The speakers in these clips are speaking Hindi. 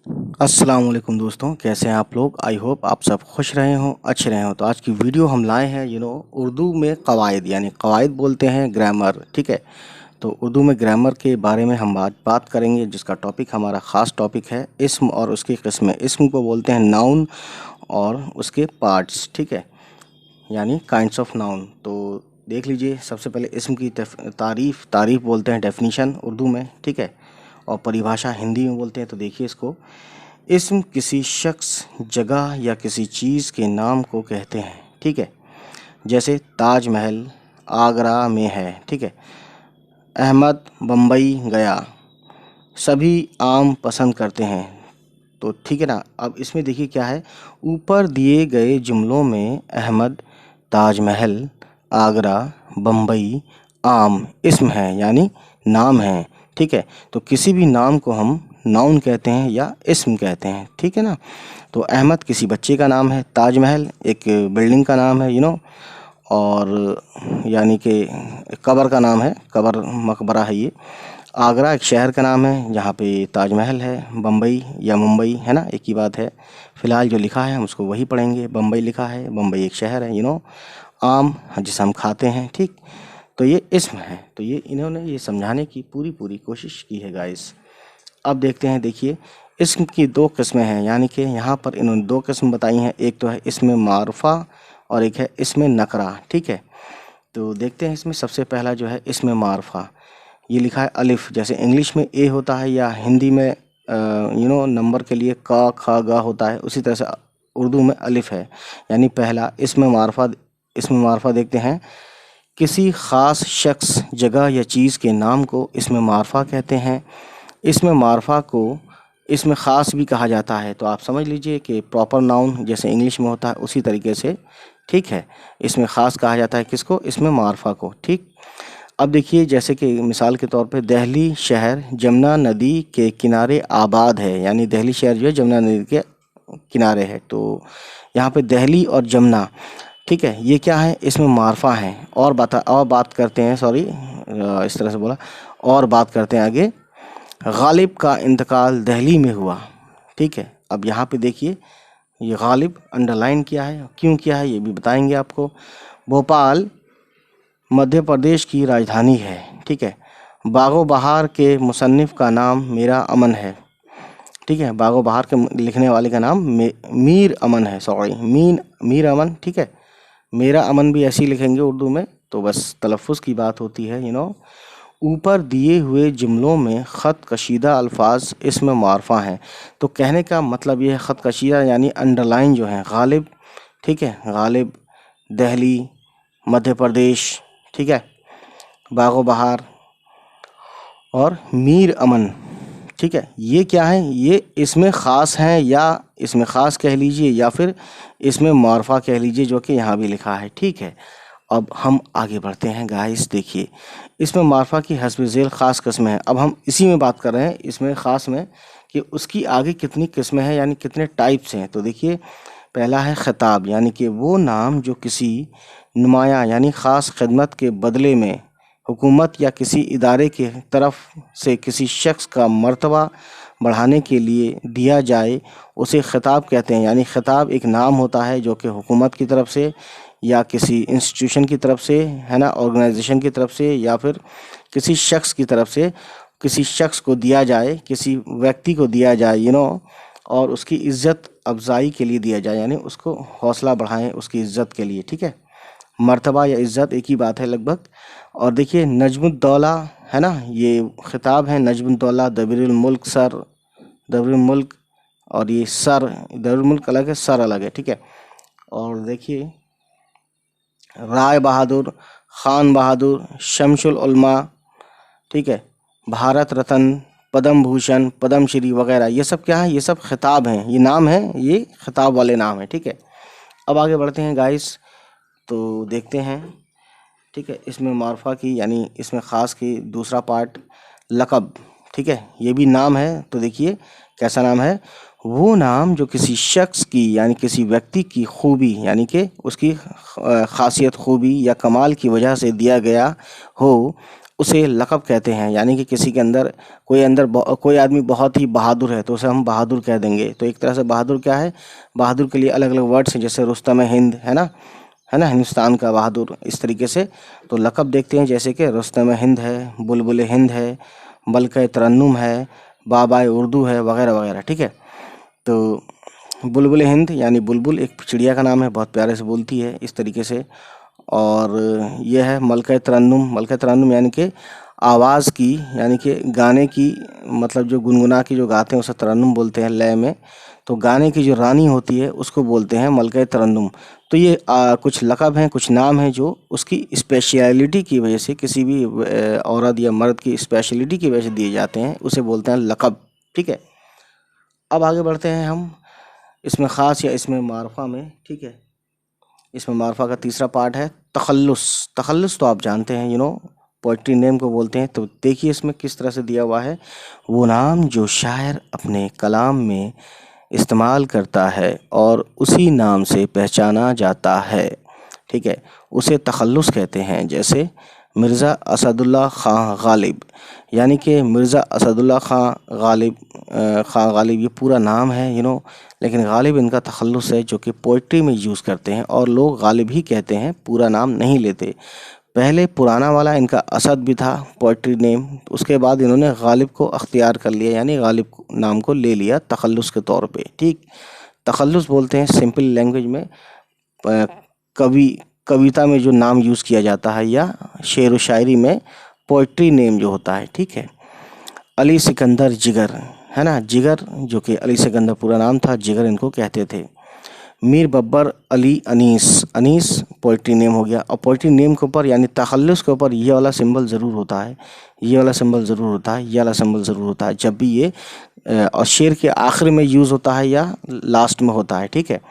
अस्सलाम वालेकुम दोस्तों, कैसे हैं आप लोग। आई होप आप सब खुश रहे हों, अच्छे रहे हों। तो आज की वीडियो हम लाए हैं उर्दू में कवायद, यानी कवायद बोलते हैं ग्रामर। ठीक है, तो उर्दू में ग्रामर के बारे में हम आज बात करेंगे, जिसका टॉपिक हमारा ख़ास टॉपिक है इस्म और उसकी किस्में। इस्म को बोलते हैं नाउन और उसके पार्ट्स। ठीक है, यानी काइंड्स ऑफ नाउन। तो देख लीजिए, सबसे पहले इस्म की तारीफ़ बोलते हैं डेफिनीशन उर्दू में। ठीक है, और परिभाषा हिंदी में बोलते हैं। तो देखिए इसको, इस्म किसी शख्स, जगह या किसी चीज़ के नाम को कहते हैं। ठीक है, जैसे ताजमहल आगरा में है। ठीक है, अहमद बम्बई गया, सभी आम पसंद करते हैं। तो ठीक है ना। अब इसमें देखिए क्या है, ऊपर दिए गए जुमलों में अहमद, ताजमहल, आगरा, बम्बई आम इस्म है, यानी नाम है। ठीक है, तो किसी भी नाम को हम नाउन कहते हैं या इस्म कहते हैं। ठीक है ना। तो अहमद किसी बच्चे का नाम है, ताजमहल एक बिल्डिंग का नाम है, और यानी कि कब्र का नाम है, कब्र मकबरा है ये। आगरा एक शहर का नाम है जहाँ पे ताजमहल है। बम्बई या मुंबई है ना, एक ही बात है। फ़िलहाल जो लिखा है हम उसको वही पढ़ेंगे, बम्बई लिखा है, बम्बई एक शहर है। आम जिसे हम खाते हैं। ठीक, तो ये इस्म है। तो ये इन्होंने ये समझाने की पूरी पूरी कोशिश की है गाइस। अब देखते हैं, देखिए इस्म की दो किस्में हैं, यानी कि यहाँ पर इन्होंने दो किस्म बताई हैं। एक तो है इसमें मारुफा और एक है इसमें नकरा। ठीक है, तो देखते हैं इसमें सबसे पहला जो है इसमें मारुफा। ये लिखा है अलिफ, जैसे इंग्लिश में ए होता है या हिंदी में नंबर के लिए का खा गा होता है, उसी तरह से उर्दू में अलिफ है। यानी पहला इसमें मारुफा देखते हैं। किसी ख़ास शख्स, जगह या चीज़ के नाम को इसमें मारुफा कहते हैं। इसमें मारुफा को इसमें ख़ास भी कहा जाता है। तो आप समझ लीजिए कि प्रॉपर नाउन जैसे इंग्लिश में होता है उसी तरीके से, ठीक है, इसमें ख़ास कहा जाता है किसको, इसमें मारुफा को। ठीक, अब देखिए जैसे कि मिसाल के तौर पे दिल्ली शहर जमुना नदी के किनारे आबाद है, यानी दिल्ली शहर जो है जमुना नदी के किनारे है। तो यहाँ पे दिल्ली और जमुना, ठीक है, ये क्या है, इसमें मारुफा है। और बात करते हैं, सॉरी इस तरह से बोला, और बात करते हैं आगे। गालिब का इंतकाल दिल्ली में हुआ। ठीक है, अब यहाँ पे देखिए ये गालिब अंडरलाइन किया है, क्यों किया है ये भी बताएंगे आपको। भोपाल मध्य प्रदेश की राजधानी है। ठीक है, बागो बहार के मुसन्निफ़ का नाम मीरा अमन है। ठीक है, बागो बहार के लिखने वाले का नाम मीर अमन है, सॉरी मीर अमन। ठीक है, मेरा अमन भी ऐसे ही लिखेंगे उर्दू में, तो बस तलफ़ुज़ की बात होती है। ऊपर दिए हुए जुमलों में ख़त कशीदा अल्फाज इसमें मारुफा हैं। तो कहने का मतलब ये है, ख़त कशीदा यानी अंडरलाइन जो है, गालिब, ठीक है, गालिब, दिल्ली, मध्य प्रदेश, ठीक है, बागो बहार और मीर अमन। ठीक है, ये क्या है, ये इसमें ख़ास हैं, या इसमें ख़ास कह लीजिए या फिर इसमें मारुफा कह लीजिए, जो कि यहाँ भी लिखा है। ठीक है, अब हम आगे बढ़ते हैं गाइस। देखिए इसमें मारुफा की हस्ब ज़ेल ख़ास किस्में हैं। अब हम इसी में बात कर रहे हैं, इसमें ख़ास में, कि उसकी आगे कितनी किस्में हैं, यानी कितने टाइप्स हैं। तो देखिए पहला है ख़िताब, यानी कि वो नाम जो किसी नुमायाँ यानी ख़ास खिदमत के बदले में हुकूमत या किसी इदारे के तरफ से किसी शख्स का मर्तबा बढ़ाने के लिए दिया जाए, उसे ख़िताब कहते हैं। यानी ख़िताब एक नाम होता है जो कि हुकूमत की तरफ से या किसी इंस्टीट्यूशन की तरफ से, है ना, ऑर्गेनाइजेशन की तरफ से, या फिर किसी शख्स की तरफ से किसी शख्स को दिया जाए, किसी व्यक्ति को दिया जाए, और उसकी इज़्ज़त अफजाई के लिए दिया जाए, यानी उसको हौसला बढ़ाएं उसकी इज़्ज़त के लिए। ठीक है, मर्तबा या इज़्ज़त एक ही बात है लगभग। और देखिए नजमुद्दौला, है ना, ये खिताब है। नजमुद्दौला दबीरुल मुल्क सर, दबीरुल मुल्क, और ये सर, दबीरुल मुल्क अलग है, सर अलग है। ठीक है, और देखिए राय बहादुर, खान बहादुर, शमशुल उलमा, ठीक है, भारत रत्न, पद्म भूषण, पद्म श्री वगैरह, ये सब क्या है, ये सब खिताब हैं, ये नाम है, ये खिताब वाले नाम हैं। ठीक है, अब आगे बढ़ते हैं गाइस, तो देखते हैं। ठीक है, इसमें मारुफा की यानी इसमें ख़ास की दूसरा पार्ट लक़ब। ठीक है, ये भी नाम है। तो देखिए कैसा नाम है, वो नाम जो किसी शख्स की यानी किसी व्यक्ति की खूबी, यानी कि उसकी ख़ासियत, खूबी या कमाल की वजह से दिया गया हो, उसे लक़ब कहते हैं। यानी कि किसी के अंदर कोई आदमी बहुत ही बहादुर है तो उसे हम बहादुर कह देंगे। तो एक तरह से बहादुर क्या है, बहादुर के लिए अलग अलग वर्ड्स हैं, जैसे रुस्तम हिंद है ना, हिंदुस्तान का बहादुर, इस तरीके से। तो लक़ब देखते हैं, जैसे कि रुस्तम हिंद है, बुलबुल हिंद है, मलका तरन्नुम है, बाबाए उर्दू है, वगैरह वगैरह। ठीक है। तो बुलबुल हिंद यानी बुलबुल एक चिड़िया का नाम है, बहुत प्यारे से बोलती है, इस तरीके से। और यह है मलका तरन्नुम यानी कि आवाज़ की, यानी कि गाने की, मतलब जो गुनगुना के जो गाते हैं उसे तरन्नुम बोलते हैं लय में। तो गाने की जो रानी होती है उसको बोलते हैं मलका तरन्नुम। तो ये कुछ लक़ब हैं, कुछ नाम हैं जो उसकी स्पेशलिटी की वजह से, किसी भी औरत या मर्द की स्पेशलिटी की वजह से दिए जाते हैं, उसे बोलते हैं लक़ब। ठीक है। अब आगे बढ़ते हैं हम इसमें ख़ास या इसमें मारफा में। ठीक है। इसमें मारफा का तीसरा पार्ट है तखल्लुस। तखल्लुस तो आप जानते हैं, पोइट्री नेम को बोलते हैं। तो देखिए इसमें किस तरह से दिया हुआ है, वो नाम जो शायर अपने कलाम में इस्तेमाल करता है और उसी नाम से पहचाना जाता है, ठीक है, उसे तखल्लुस कहते हैं। जैसे मिर्ज़ा असदुल्ला ख़ां गालिब, यानी कि मिर्ज़ा असदुल्ला ख़ां गालिब ये पूरा नाम है, लेकिन गालिब इनका तखल्लुस है जो कि पोइट्री में यूज़ करते हैं, और लोग गालिब ही कहते हैं, पूरा नाम नहीं लेते। पहले पुराना वाला इनका असद भी था पोइट्री नेम, उसके बाद इन्होंने गालिब को अख्तियार कर लिया, यानी गालिब नाम को ले लिया तखल्लुस के तौर पे। ठीक, तखल्लुस बोलते हैं सिंपल लैंग्वेज में कवि कविता में जो नाम यूज़ किया जाता है, या शेर व शायरी में पोइट्री नेम जो होता है। ठीक है। अली सिकंदर जिगर, है ना, जिगर जो कि अली सिकंदर पूरा नाम था, जिगर इनको कहते थे। मीर बब्बर अली अनीस पोइट्री नेम हो गया। और पोइट्री नेम के ऊपर यानी तखल्लुस के ऊपर ये वाला सिंबल ज़रूर होता है, ये वाला सिंबल ज़रूर होता है, ये वाला सिंबल ज़रूर होता है जब भी ये और शेर के आखिर में यूज़ होता है या लास्ट में होता है। ठीक है।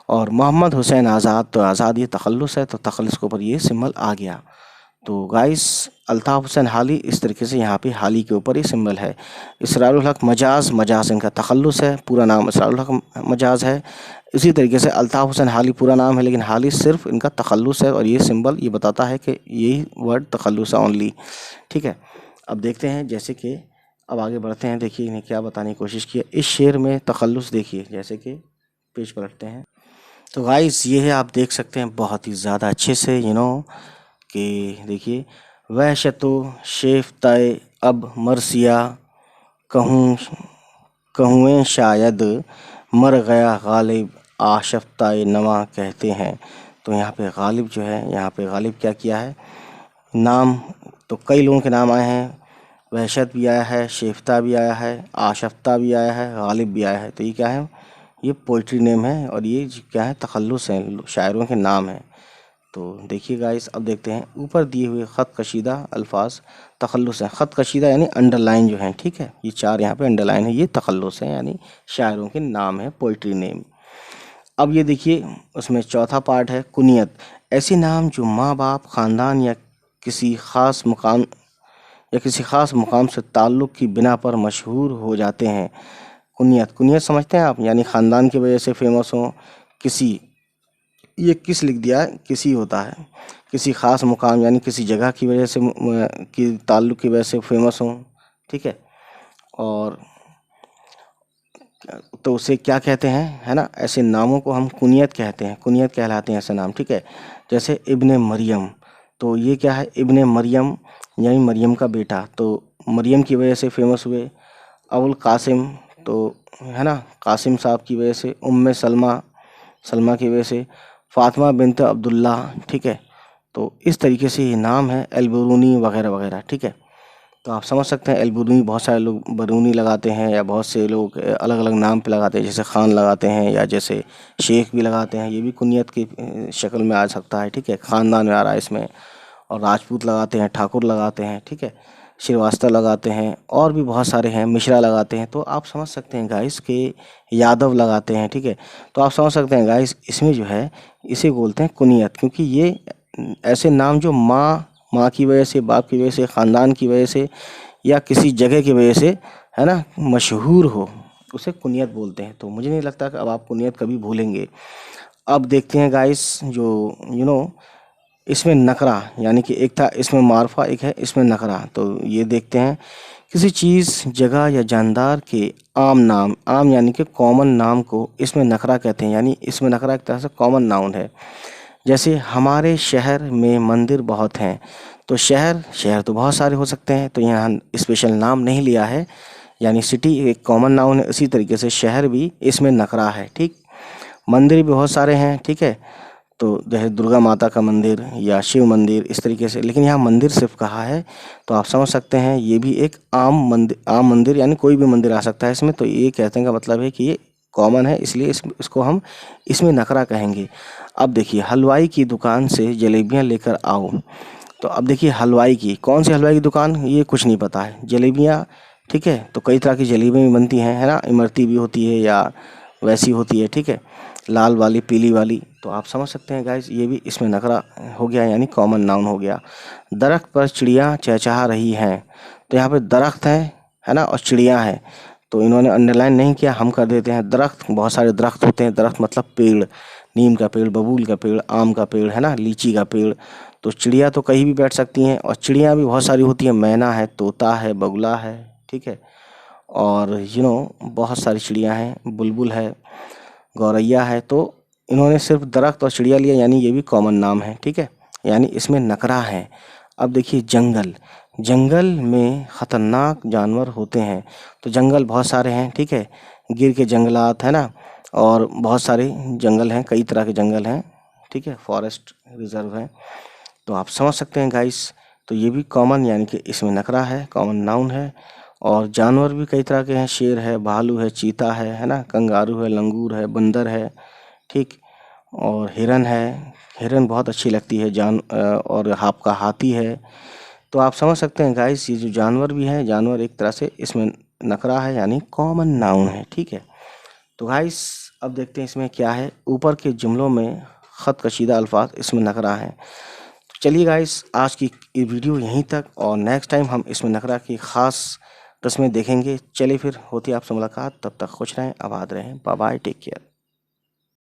और मोहम्मद हुसैन आज़ाद, तो आज़ाद ये तखल्लुस है, तो तखल्लुस के ऊपर ये सिंबल आ गया। तो गाइस अल्ताफ़ हुसैन हाली, इस तरीके से यहाँ पे हाली के ऊपर ये सिंबल है। इसरारुल हक मजाज इनका तखल्लुस है, पूरा नाम इसरारुल हक मजाज है। इसी तरीके से अल्ताफ़ हुसैन हाली पूरा नाम है, लेकिन हाली सिर्फ इनका तखल्लुस है, और ये सिंबल ये बताता है कि यही वर्ड तखल्लुस है ओनली। ठीक है। अब देखते हैं, जैसे कि अब आगे बढ़ते हैं। देखिए इन्हें क्या बताने की कोशिश की है इस शेर में तखल्लुस। देखिए जैसे कि पेज पलटते हैं तो गाइस ये है, आप देख सकते हैं बहुत ही ज़्यादा अच्छे से, कि देखिए, वहशतो शेफ्ताए अब मरसिया, कहूँ कहूँ शायद मर गया गालिब, आशफ्ताए नवा कहते हैं। तो यहाँ पे गालिब जो है, यहाँ पे गालिब क्या किया है, नाम तो कई लोगों के नाम आए हैं, वहशत भी आया है, शेफ्ता भी आया है, आशफ्ता भी आया है, गालिब भी आया है। तो ये क्या है, ये पोइट्री नेम है, और ये क्या है, तखल्लुस है, शायरों के नाम हैं। तो देखिए गाइस, अब देखते हैं ऊपर दिए हुए ख़त कशीदा अल्फाज तखल्लुस है। ख़त कशीदा यानी अंडरलाइन जो है, ठीक है, ये चार यहाँ पे अंडरलाइन है, ये तखल्लुस है, यानी शायरों के नाम है, पोइट्री नेम। अब ये देखिए उसमें चौथा पार्ट है कुनियत। ऐसे नाम जो माँ बाप, ख़ानदान या किसी ख़ास मुकाम से ताल्लुक़ की बिना पर मशहूर हो जाते हैं। कुनियत समझते हैं आप, यानी ख़ानदान की वजह से फेमस हो, किसी, ये किस लिख दिया है, किसी होता है, किसी ख़ास मुकाम यानी किसी जगह की वजह से की ताल्लुक़ की वजह से फेमस हो। ठीक है। और तो उसे क्या कहते हैं, है ना, ऐसे नामों को हम कुनियत कहते हैं, कुनियत कहलाते हैं ऐसे नाम। ठीक है। जैसे इब्ने मरियम, तो ये क्या है, इब्ने मरियम यानी मरियम का बेटा, तो मरियम की वजह से फेमस हुए। अबुल कासिम, तो है ना, कासिम साहब की वजह से। उम्मे सलमा की वजह से। फ़ातिमा बिनत अब्दुल्ला। ठीक है। तो इस तरीके से ये नाम है, अलबरूनी वगैरह वगैरह। ठीक है। तो आप समझ सकते हैं अलबरूनी, बहुत सारे लोग बरूनी लगाते हैं, या बहुत से लोग अलग अलग नाम पे लगाते हैं, जैसे ख़ान लगाते हैं, या जैसे शेख भी लगाते हैं, ये भी कुनियत की शक्ल में आ सकता है। ठीक है, ख़ानदान में आ रहा है इसमें। और राजपूत लगाते हैं, ठाकुर लगाते हैं, ठीक है, श्रीवास्तव लगाते हैं, और भी बहुत सारे हैं, मिश्रा लगाते हैं। तो आप समझ सकते हैं गाइस के यादव लगाते हैं। ठीक है। तो आप समझ सकते हैं गाइस, इसमें जो है इसे बोलते हैं कुनियत, क्योंकि ये ऐसे नाम जो माँ की वजह से, बाप की वजह से, ख़ानदान की वजह से, या किसी जगह की वजह से, है ना, मशहूर हो, उसे कुनियत बोलते हैं। तो मुझे नहीं लगता कि अब आप कुनियत कभी भूलेंगे। अब देखते हैं गाइस, जो इसमें नकरा यानी कि एक था इसमें मारफा, एक है इसमें नकरा। तो ये देखते हैं, किसी चीज़, जगह या जानदार के आम नाम, आम यानी कि कॉमन नाम को इसमें नकरा कहते हैं, यानी इसमें नकरा एक तरह से कॉमन नाउन है। जैसे हमारे शहर में मंदिर बहुत हैं, तो शहर, शहर तो बहुत सारे हो सकते हैं, तो यहाँ स्पेशल नाम नहीं लिया है, यानी सिटी एक कॉमन नाउन है। इसी तरीके से शहर भी इसमें नकरा है, ठीक। मंदिर भी बहुत सारे हैं, ठीक है, तो जैसे दुर्गा माता का मंदिर या शिव मंदिर, इस तरीके से, लेकिन यहाँ मंदिर सिर्फ कहा है, तो आप समझ सकते हैं ये भी एक आम मंदिर यानी कोई भी मंदिर आ सकता है इसमें। तो ये कहने का मतलब है कि ये कॉमन है, इसलिए इसको हम इसमें नकरा कहेंगे। अब देखिए, हलवाई की दुकान से जलेबियाँ लेकर आओ। तो अब देखिए, हलवाई की, कौन सी हलवाई की दुकान, ये कुछ नहीं पता है। जलेबियाँ, ठीक है, तो कई तरह की जलेबियाँ भी बनती हैं, है ना, इमरती भी होती है या वैसी होती है, ठीक है, लाल वाली, पीली वाली। तो आप समझ सकते हैं गाइस, ये भी इसमें नकरा हो गया, यानी कॉमन नाउन हो गया। दरख्त पर चिड़ियाँ चहचहा रही हैं। तो यहाँ पे दरख्त है ना, और चिड़ियाँ हैं, तो इन्होंने अंडरलाइन नहीं किया, हम कर देते हैं दरख्त। बहुत सारे दरख्त होते हैं, दरख्त मतलब पेड़, नीम का पेड़, बबूल का पेड़, आम का पेड़, है ना, लीची का पेड़। तो चिड़िया तो कहीं भी बैठ सकती हैं, और चिड़ियाँ भी बहुत सारी होती हैं, मैना है, तोता है, बगुला है, ठीक है, और बहुत सारी चिड़िया हैं, बुलबुल है, गौरैया है। तो इन्होंने सिर्फ दरख्त और चिड़िया लिया, यानी ये भी कॉमन नाम है, ठीक है, यानी इसमें नकरा है। अब देखिए, जंगल, जंगल में खतरनाक जानवर होते हैं। तो जंगल बहुत सारे हैं, ठीक है, गिर के जंगलात, है ना, और बहुत सारे जंगल हैं, कई तरह के जंगल हैं, ठीक है, फॉरेस्ट रिजर्व हैं। तो आप समझ सकते हैं गाइस, तो ये भी कॉमन यानी कि इसमें नकरा है, कॉमन नाउन है। और जानवर भी कई तरह के हैं, शेर है, भालू है, चीता है ना, कंगारू है, लंगूर है, बंदर है, ठीक, और हिरन है, हिरन बहुत अच्छी लगती है और आपका हाथी है। तो आप समझ सकते हैं गाइस, ये जो जानवर भी है, जानवर एक तरह से इसमें नकरा है, यानी कॉमन नाउन है, ठीक है। तो गाइस, अब देखते हैं इसमें क्या है। ऊपर के जुमलों में ख़त कशीदा अल्फाज इसमें नकरा हैं। तो चलिए गाइस, आज की ये वीडियो यहीं तक, और नेक्स्ट टाइम हम इसमें नकरा की ख़ास कस्में देखेंगे। चलिए फिर, होती है आपसे मुलाकात, तब तक खुश रहें, आबाद रहें, बाय बाय, टेक केयर।